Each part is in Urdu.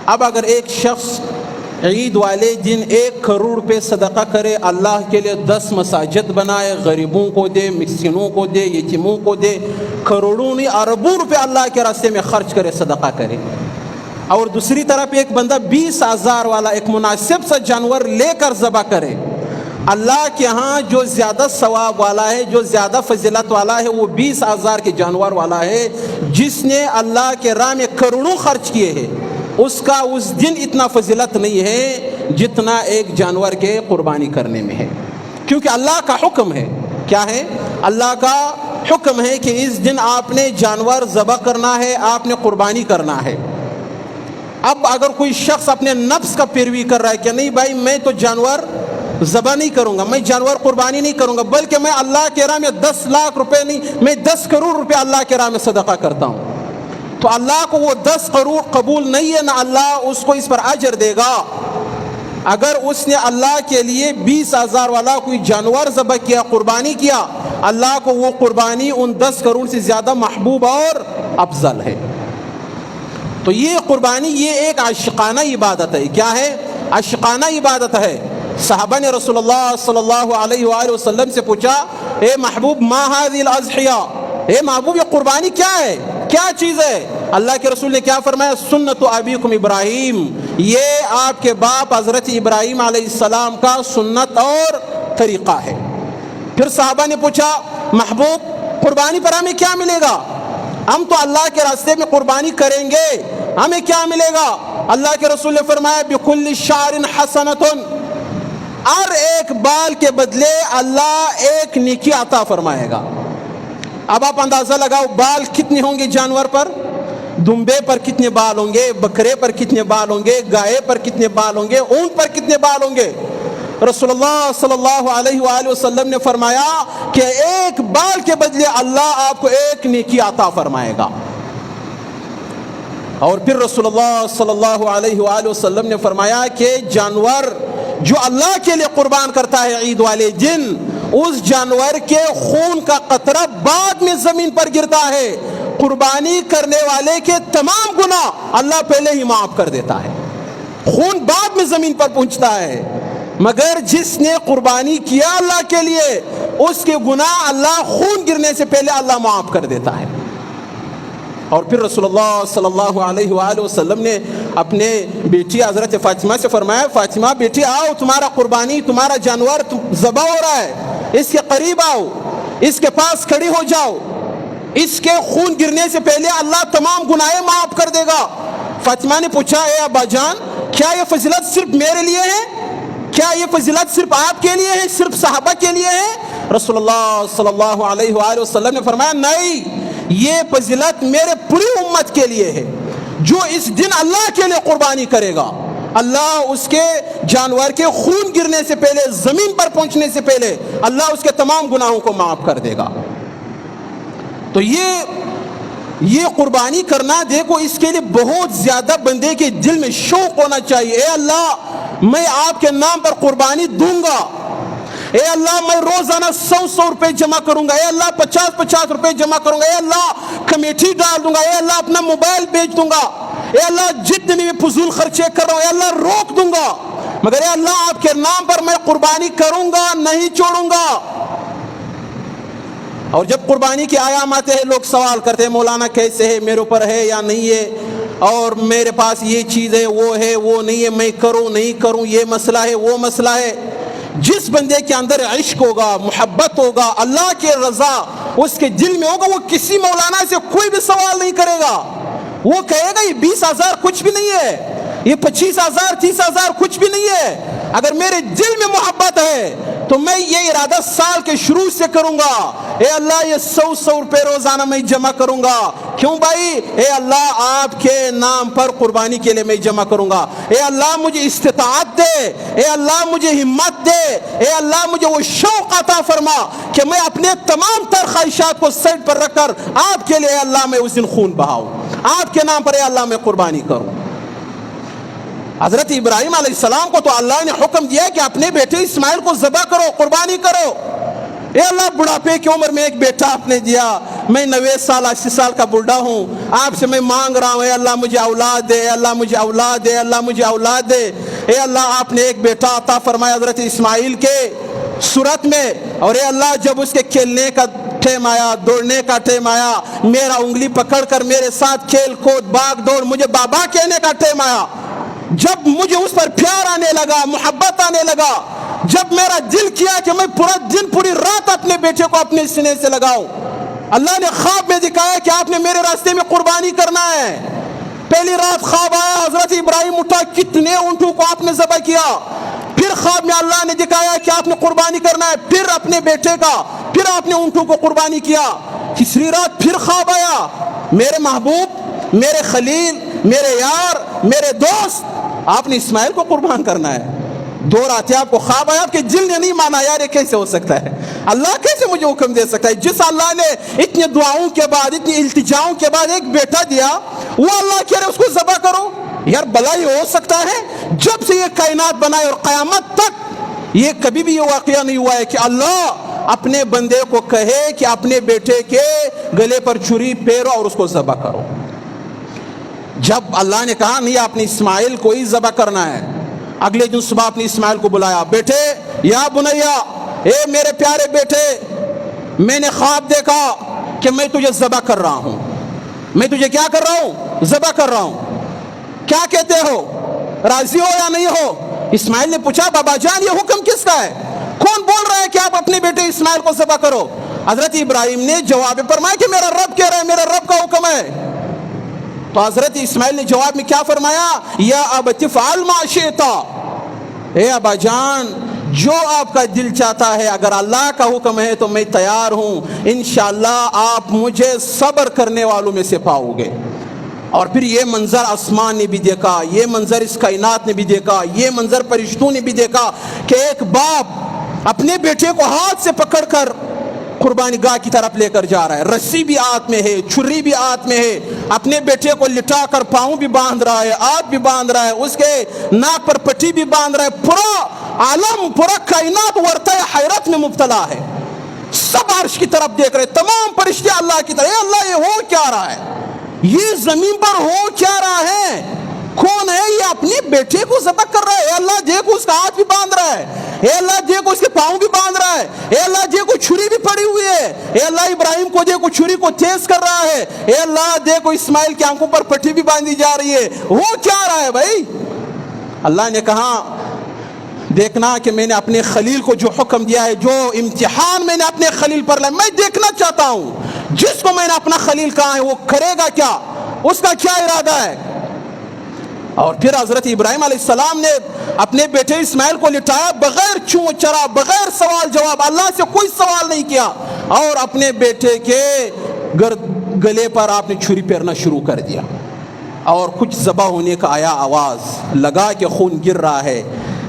اب اگر ایک شخص عید والے دن 1 کروڑ روپے صدقہ کرے، اللہ کے لیے 10 مساجد بنائے، غریبوں کو دے، مسکینوں کو دے، یتیموں کو دے، کروڑوں نہیں اربوں روپے اللہ کے راستے میں خرچ کرے، صدقہ کرے، اور دوسری طرف ایک بندہ 20,000 والا ایک مناسب سا جانور لے کر ذبح کرے، اللہ کے ہاں جو زیادہ ثواب والا ہے، جو زیادہ فضیلت والا ہے، وہ 20,000 کے جانور والا ہے، جس نے اللہ کے راہ میں کروڑوں خرچ کیے ہیں، اس کا اس دن اتنا فضیلت نہیں ہے جتنا ایک جانور کے قربانی کرنے میں ہے، کیونکہ اللہ کا حکم ہے، کیا ہے؟ اللہ کا حکم ہے کہ اس دن آپ نے جانور ذبح کرنا ہے، آپ نے قربانی کرنا ہے۔ اب اگر کوئی شخص اپنے نفس کا پیروی کر رہا ہے کہ نہیں بھائی میں تو جانور ذبح نہیں کروں گا، میں جانور قربانی نہیں کروں گا، بلکہ میں اللہ کے راہ میں 10 لاکھ روپے نہیں، میں 10 کروڑ روپے اللہ کے راہ میں صدقہ کرتا ہوں، تو اللہ کو وہ 10 کروڑ قبول نہیں ہے، نہ اللہ اس کو اس پر اجر دے گا۔ اگر اس نے اللہ کے لیے 20,000 والا کوئی جانور ذبح کیا، قربانی کیا، اللہ کو وہ قربانی ان 10 کروڑ سے زیادہ محبوب اور افضل ہے۔ تو یہ قربانی یہ ایک عاشقانہ عبادت ہے۔ کیا ہے؟ عاشقانہ عبادت ہے۔ صحابہ نے رسول اللہ صلی اللہ علیہ وآلہ وسلم سے پوچھا، اے محبوب ما هذه الاضحیہ، اے محبوب یہ قربانی کیا ہے، کیا چیز ہے؟ اللہ کے رسول نے کیا فرمایا؟ سنت ابیکم ابراہیم، یہ آپ کے باپ حضرت ابراہیم علیہ السلام کا سنت اور طریقہ ہے۔ پھر صحابہ نے پوچھا، محبوب قربانی پر ہمیں کیا ملے گا؟ ہم تو اللہ کے راستے میں قربانی کریں گے، ہمیں کیا ملے گا؟ اللہ کے رسول نے فرمایا، بکل شعر حسنۃ، ہر ایک بال کے بدلے اللہ ایک نیکی عطا فرمائے گا۔ اب آپ اندازہ لگاؤ بال کتنے ہوں گے جانور پر؟ دمبے پر کتنے بال ہوں گے، بکرے پر کتنے بال ہوں گے، گائے پر کتنے بال ہوں گے، اونٹ پر کتنے بال ہوں گے؟ رسول اللہ صلی اللہ علیہ وآلہ وسلم نے فرمایا کہ ایک بال کے بدلے اللہ آپ کو ایک نیکی عطا فرمائے گا۔ اور پھر رسول اللہ صلی اللہ علیہ وآلہ وسلم نے فرمایا کہ جانور جو اللہ کے لیے قربان کرتا ہے عید والے دن، اس جانور کے خون کا قطرہ بعد میں زمین پر گرتا ہے، قربانی کرنے والے کے تمام گناہ اللہ پہلے ہی معاف کر دیتا ہے، خون بعد میں زمین پر پہنچتا ہے، مگر جس نے قربانی کیا اللہ کے لیے، اس کے گناہ اللہ خون گرنے سے پہلے اللہ معاف کر دیتا ہے۔ اور پھر رسول اللہ صلی اللہ علیہ وآلہ وسلم نے اپنے بیٹی حضرت فاطمہ سے فرمایا، فاطمہ بیٹی آؤ، تمہارا قربانی، تمہارا جانور ذبح ہو رہا ہے، اس کے قریب آؤ، اس کے پاس کھڑی ہو جاؤ، اس کے خون گرنے سے پہلے اللہ تمام گناہ معاف کر دے گا۔ فاطمہ نے پوچھا، اے ابا جان کیا یہ فضیلت صرف میرے لیے ہے؟ کیا یہ فضیلت صرف آپ کے لیے ہے، صرف صحابہ کے لیے ہے؟ رسول اللہ صلی اللہ علیہ وآلہ وسلم نے فرمایا، نہیں، یہ فضیلت میرے پوری امت کے لیے ہے۔ جو اس دن اللہ کے لیے قربانی کرے گا، اللہ اس کے جانور کے خون گرنے سے پہلے، زمین پر پہنچنے سے پہلے اللہ اس کے تمام گناہوں کو معاف کر دے گا۔ تو یہ قربانی کرنا، دیکھو اس کے لیے بہت زیادہ بندے کے دل میں شوق ہونا چاہیے۔ اے اللہ میں آپ کے نام پر قربانی دوں گا، اے اللہ میں روزانہ 100 روپے جمع کروں گا، اے اللہ 50 روپے جمع کروں گا، اے اللہ کمیٹی ڈال دوں گا، اے اللہ اپنا موبائل بیچ دوں گا، اے اللہ جتنے بھی فضول خرچے کر رہا ہوں اے اللہ روک دوں گا، مگر اے اللہ آپ کے نام پر میں قربانی کروں گا، نہیں چھوڑوں گا۔ اور جب قربانی کے ایام آتے ہیں لوگ سوال کرتے ہیں، مولانا کیسے ہے، میرے اوپر ہے یا نہیں ہے، اور میرے پاس یہ چیز ہے، وہ نہیں ہے، میں کروں نہیں کروں، یہ مسئلہ ہے وہ مسئلہ ہے۔ جس بندے کے اندر عشق ہوگا، محبت ہوگا، اللہ کے رضا اس کے دل میں ہوگا، وہ کسی مولانا سے کوئی بھی سوال نہیں کرے گا، وہ کہے گا یہ 20,000 کچھ بھی نہیں ہے، یہ 25,000 30,000 کچھ بھی نہیں ہے۔ اگر میرے دل میں محبت ہے تو میں یہ ارادہ سال کے شروع سے کروں گا، اے اللہ یہ 100 روپے روزانہ میں جمع کروں گا۔ کیوں بھائی؟ اے اللہ آپ کے نام پر قربانی کے لیے میں جمع کروں گا، اے اللہ مجھے استطاعت دے، اے اللہ مجھے ہمت دے، اے اللہ مجھے وہ شوق عطا فرما کہ میں اپنے تمام تر خواہشات کو سائڈ پر رکھ کر آپ کے لیے اے اللہ میں اس دن خون بہاؤں، آپ کے نام پر اے اللہ میں قربانی کروں۔ حضرت ابراہیم علیہ السلام کو تو اللہ نے حکم دیا کہ اپنے بیٹے اسماعیل کو ذبح کرو، قربانی کرو، اے اللہ بڑھاپے کی عمر میں ایک بیٹا آپ نے دیا, میں 90 سال 80 سال کا بوڑھا ہوں, آپ سے میں مانگ رہا ہوں اے اللہ مجھے اولاد دے, اے اللہ مجھے اولاد دے, اے اللہ مجھے اولاد دے. اے اللہ آپ نے ایک بیٹا عطا فرمایا حضرت اسماعیل کے صورت میں, اور اے اللہ جب اس کے کھیلنے کا ٹائم آیا, دوڑنے کا ٹائم آیا, میرا انگلی پکڑ کر میرے ساتھ کھیل کود بھاگ دوڑ مجھے بابا کہنے کا ٹائم آیا, جب مجھے اس پر پیار آنے لگا, محبت آنے لگا, جب میرا دل کیا کہ میں پورا دن پوری رات اپنے بیٹے کو اپنے سینے سے لگاؤں, اللہ نے خواب میں دکھایا کہ آپ نے میرے راستے میں قربانی کرنا ہے. پہلی رات خواب آیا, حضرت ابراہیم اٹھا, کتنے اونٹوں کو آپ نے ذبح کیا. پھر خواب میں اللہ نے دکھایا کہ آپ نے قربانی کرنا ہے, پھر اپنے بیٹے کا, پھر آپ نے اونٹوں کو قربانی کیا. تیسری رات پھر خواب آیا, میرے محبوب, میرے خلیل, میرے یار, میرے دوست, آپ نے اسماعیل کو قربان کرنا ہے. 2 راتیں آپ کو خواب آیا, آپ کے دل نے نہیں مانا, یار یہ کیسے ہو سکتا ہے, اللہ کیسے مجھے حکم دے سکتا ہے. جس اللہ نے اتنے دعاؤں کے بعد, اتنی التجاؤں کے بعد ایک بیٹا دیا, وہ اللہ کہہ رہے اس کو ذبح کرو. یار بلا یہ ہو سکتا ہے؟ جب سے یہ کائنات بنائے اور قیامت تک یہ کبھی بھی یہ واقعہ نہیں ہوا ہے کہ اللہ اپنے بندے کو کہے کہ اپنے بیٹے کے گلے پر چھری پھیرو اور اس کو ذبح کرو. جب اللہ نے کہا نہیں آپ نے اسماعیل کو ہی ذبح کرنا ہے, اگلے دن صبح اپنے اسماعیل کو بلایا, بیٹے یا بنیا, اے میرے پیارے بیٹے, میں نے خواب دیکھا کہ میں تجھے ذبح کر رہا ہوں. میں تجھے کیا کر رہا ہوں؟ ذبح کر رہا ہوں. کیا کہتے ہو, راضی ہو یا نہیں ہو؟ اسماعیل نے پوچھا بابا جان یہ حکم کس کا ہے, کون بول رہا ہے کہ آپ اپنے بیٹے اسماعیل کو ذبح کرو؟ حضرت ابراہیم نے جواب فرمایا کہ میرا رب کہہ رہا ہے, میرا رب کا حکم ہے. تو حضرت اسماعیل نے جواب میں کیا فرمایا, یا ابت افعل ما شئت, اے ابا جان جو آپ کا دل چاہتا ہے, اگر اللہ کا حکم ہے تو میں تیار ہوں, انشاءاللہ آپ مجھے صبر کرنے والوں میں سے پاؤ گے. اور پھر یہ منظر آسمان نے بھی دیکھا, یہ منظر اس کائنات نے بھی دیکھا, یہ منظر فرشتوں نے بھی دیکھا کہ ایک باپ اپنے بیٹے کو ہاتھ سے پکڑ کر قربانی گاہ کی طرف لے کر جا رہا ہے, رسی بھی ہاتھ میں ہے, چھری بھی ہاتھ میں ہے, اپنے بیٹے کو لٹا کر پاؤں بھی باندھ رہا ہے, ہاتھ بھی باندھ رہا ہے, اس کے ناک پر پٹی بھی باندھ رہا ہے. پورا عالم, پورا کائنات ورطہ حیرت میں مبتلا ہے. سب عرش کی طرف دیکھ رہے, تمام فرشتے اللہ کی طرف, اے اللہ یہ ہو کیا رہا ہے, یہ زمین پر ہو کیا رہا ہے, کون ہے یہ اپنے بیٹے کو ذبح کر رہا ہے. اے اللہ دیکھو اس کا ہاتھ بھی باندھ رہا ہے, اے اللہ دیکھو اس کے پاؤں بھی باندھ رہا ہے, اے اللہ دیکھو چھری بھی پڑی ہوئی ہے, اے اللہ ابراہیم کو دیکھو چھری کو تیز کر رہا ہے, اے اللہ دیکھو اسماعیل کی آنکھوں پر پٹی بھی باندھی جا رہی ہے, ہو کیا رہا ہے بھائی. اللہ نے کہا دیکھنا کہ میں نے اپنے خلیل کو جو حکم دیا ہے, جو امتحان میں نے اپنے خلیل پر لایا, میں دیکھنا چاہتا ہوں جس کو میں نے اپنا خلیل کہا ہے وہ کرے گا کیا, اس کا کیا ارادہ ہے. اور پھر حضرت ابراہیم علیہ السلام نے اپنے بیٹے اسماعیل کو لٹایا, بغیر چوں چرا, بغیر سوال جواب, اللہ سے کوئی سوال نہیں کیا, اور اپنے بیٹے کے گلے پر آپ نے چھری پھیرنا شروع کر دیا. اور کچھ ذبح ہونے کا آیا آواز, لگا کہ خون گر رہا ہے,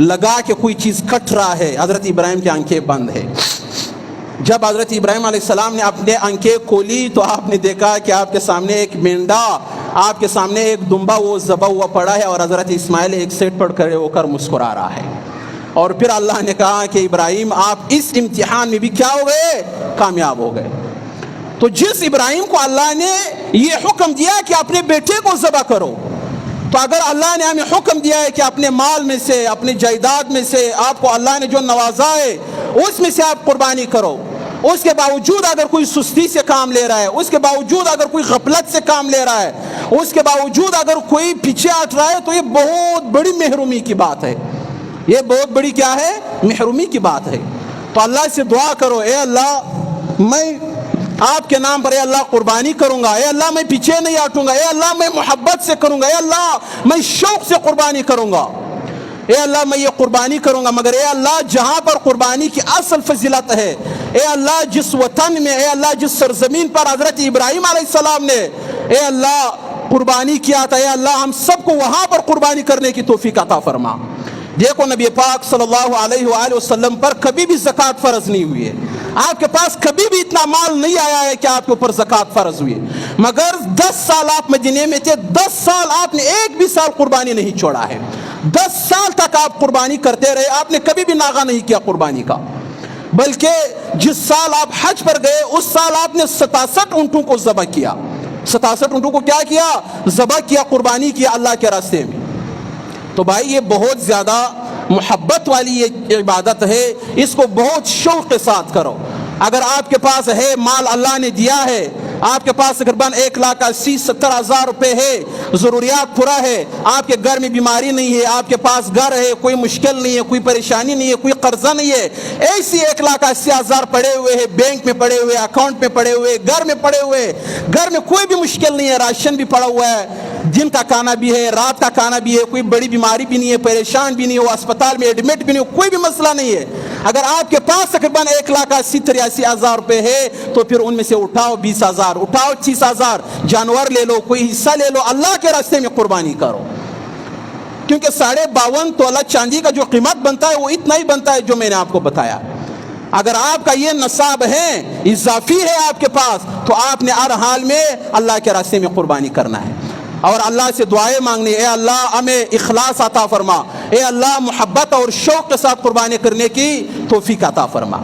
لگا کہ کوئی چیز کٹ رہا ہے. حضرت ابراہیم کی آنکھیں بند ہے. جب حضرت ابراہیم علیہ السلام نے اپنے آنکھیں کھولی تو آپ نے دیکھا کہ آپ کے سامنے ایک مینڈا, آپ کے سامنے ایک دمبا وہ ذبح ہوا پڑا ہے, اور حضرت اسماعیل ایک سیٹ پر کھڑے ہو کر مسکرا رہا ہے. اور پھر اللہ نے کہا کہ ابراہیم آپ اس امتحان میں بھی کیا ہو گئے, کامیاب ہو گئے. تو جس ابراہیم کو اللہ نے یہ حکم دیا کہ اپنے بیٹے کو ذبح کرو, تو اگر اللہ نے ہمیں حکم دیا ہے کہ اپنے مال میں سے, اپنے جائیداد میں سے, آپ کو اللہ نے جو نوازا ہے اس میں سے آپ قربانی کرو, اس کے باوجود اگر کوئی سستی سے کام لے رہا ہے, اس کے باوجود اگر کوئی غفلت سے کام لے رہا ہے, اس کے باوجود اگر کوئی پیچھے ہٹ رہا ہے, تو یہ بہت بڑی محرومی کی بات ہے. یہ بہت بڑی کیا ہے, محرومی کی بات ہے. تو اللہ سے دعا کرو, اے اللہ میں آپ کے نام پر اے اللہ قربانی کروں گا, اے اللہ میں پیچھے نہیں ہٹوں گا, اے اللہ میں محبت سے کروں گا, اے اللہ میں شوق سے قربانی کروں گا, اے اللہ میں یہ قربانی کروں گا. مگر اے اللہ جہاں پر قربانی کی اصل فضیلت ہے, اے اللہ جس وطن میں, اے اللہ جس سرزمین پر حضرت ابراہیم علیہ السلام نے اے اللہ قربانی کیا تھا, اے اللہ ہم سب کو وہاں پر قربانی کرنے کی توفیق عطا فرما. دیکھو نبی پاک صلی اللہ علیہ وآلہ وسلم پر کبھی بھی زکوٰۃ فرض نہیں ہوئی ہے, آپ کے پاس کبھی بھی اتنا مال نہیں آیا ہے کہ آپ کے اوپر زکوٰۃ فرض ہوئی, مگر 10 سال آپ مدینے میں تھے, 10 سال آپ نے ایک بھی سال قربانی نہیں چھوڑا ہے, 10 سال تک آپ قربانی کرتے رہے, آپ نے کبھی بھی ناغہ نہیں کیا قربانی کا. بلکہ جس سال آپ حج پر گئے اس سال آپ نے 67 اونٹوں کو ذبح کیا. 67 اونٹوں کو کیا کیا؟ ذبح کیا، قربانی کیا اللہ کے راستے میں. تو بھائی یہ بہت زیادہ محبت والی یہ عبادت ہے، اس کو بہت شوق کے ساتھ کرو. اگر آپ کے پاس ہے مال اللہ نے دیا ہے، آپ کے پاس تقریباً 1,80,70,000 روپے ہے، ضروریات پورا ہے، آپ کے گھر میں بیماری نہیں ہے، آپ کے پاس گھر ہے، کوئی مشکل نہیں ہے، کوئی پریشانی نہیں ہے، کوئی قرضہ نہیں ہے، ایسی 1,80,000 پڑے ہوئے ہیں، بینک میں پڑے ہوئے، اکاؤنٹ میں پڑے ہوئے، گھر میں پڑے ہوئے، گھر میں کوئی بھی مشکل نہیں ہے، راشن بھی پڑا ہوا ہے، دن کا کھانا بھی ہے، رات کا کھانا بھی ہے، کوئی بڑی بیماری بھی نہیں ہے، پریشان بھی نہیں ہو، اسپتال میں ایڈمٹ بھی نہیں ہو، کوئی بھی مسئلہ نہیں ہے. اگر آپ کے پاس تقریباً 1,80,83,000 روپے ہے تو پھر ان میں سے اٹھاؤ 20,000، اٹھاؤ 30,000، جانور لے لو، کوئی حصہ لے لو، اللہ کے راستے میں قربانی کرو. کیونکہ 52.5 تولہ چاندی کا جو قیمت بنتا ہے وہ اتنا ہی بنتا ہے جو میں نے آپ کو بتایا. اگر آپ کا یہ نصاب ہے، اضافی ہے آپ کے پاس، تو آپ نے ہر حال میں اللہ کے راستے میں قربانی کرنا ہے اور اللہ سے دعائیں مانگنی. اے اللہ ہمیں اخلاص عطا فرما، اے اللہ محبت اور شوق کے ساتھ قربانی کرنے کی توفیق عطا فرما.